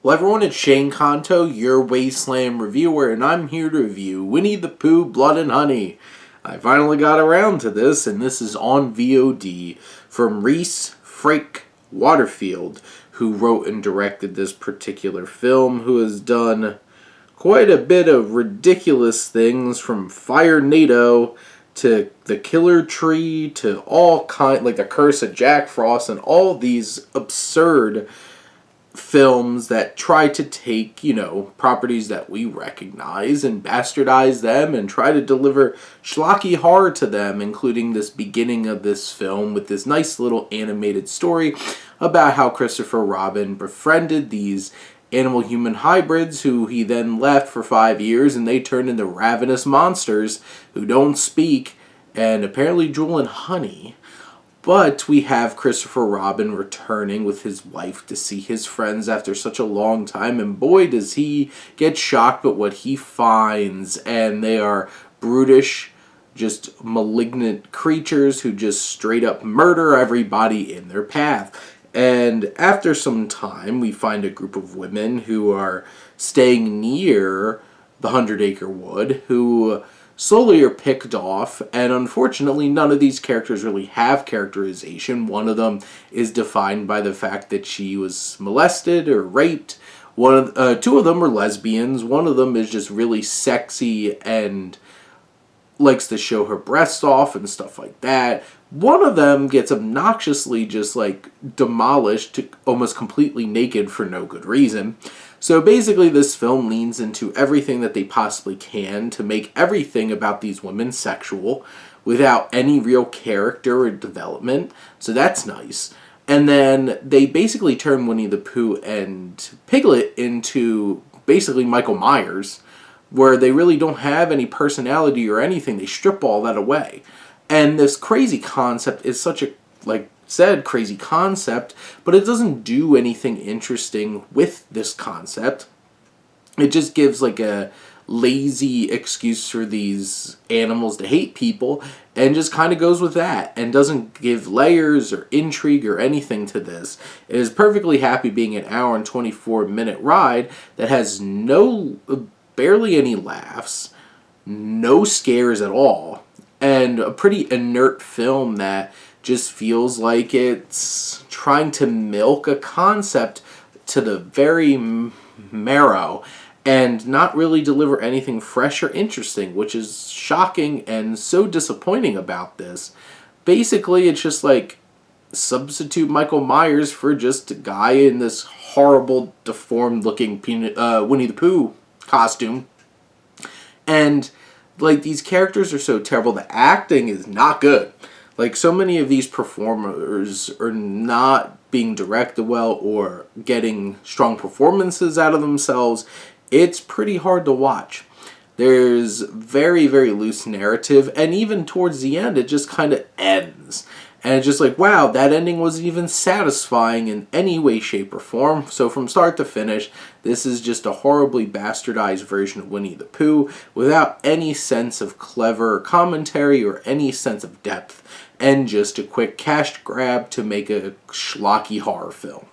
Hello everyone, it's Shane Kanto, your Wasteland reviewer, and I'm here to review Winnie the Pooh, Blood and Honey. I finally got around to this, and this is on VOD from Reese Frake Waterfield, who wrote and directed this particular film, who has done quite a bit of ridiculous things, from Fire NATO to The Killer Tree to all kind, like The Curse of Jack Frost, and all these absurd films that try to take, properties that we recognize and bastardize them and try to deliver schlocky horror to them, including this beginning of this film with this nice little animated story about how Christopher Robin befriended these animal-human hybrids who he then left for 5 years, and they turned into ravenous monsters who don't speak and apparently drool in honey. But we have Christopher Robin returning with his wife to see his friends after such a long time, and boy does he get shocked at what he finds, and they are brutish, just malignant creatures who just straight up murder everybody in their path. And after some time, we find a group of women who are staying near the 100-Acre Wood, who slowly are picked off, and unfortunately none of these characters really have characterization. One of them is defined by the fact that she was molested or raped. Two of them are lesbians. One of them is just really sexy and likes to show her breasts off and stuff like that. One of them gets obnoxiously just demolished, almost completely naked for no good reason. So basically this film leans into everything that they possibly can to make everything about these women sexual without any real character or development. So that's nice. And then they basically turn Winnie the Pooh and Piglet into basically Michael Myers, where they really don't have any personality or anything. They strip all that away. And this crazy concept is such a, crazy concept, but it doesn't do anything interesting with this concept. It just gives a lazy excuse for these animals to hate people, and just kind of goes with that, and doesn't give layers or intrigue or anything to this. It is perfectly happy being an hour and 24-minute ride that has barely any laughs, no scares at all, and a pretty inert film that just feels like it's trying to milk a concept to the very marrow and not really deliver anything fresh or interesting, which is shocking and so disappointing about this. Basically, it's just substitute Michael Myers for just a guy in this horrible, deformed-looking Winnie the Pooh costume. And these characters are so terrible. The acting is not good. So many of these performers are not being directed well or getting strong performances out of themselves. It's pretty hard to watch. There's very, very loose narrative, and even towards the end, it just kind of ends. And it's just wow, that ending wasn't even satisfying in any way, shape, or form. So from start to finish, this is just a horribly bastardized version of Winnie the Pooh without any sense of clever commentary or any sense of depth, and just a quick cash grab to make a schlocky horror film.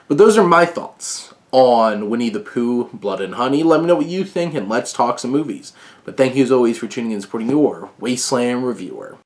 But those are my thoughts on Winnie the Pooh, Blood and Honey. Let me know what you think, and let's talk some movies. But thank you as always for tuning in and supporting your Wasteland reviewer.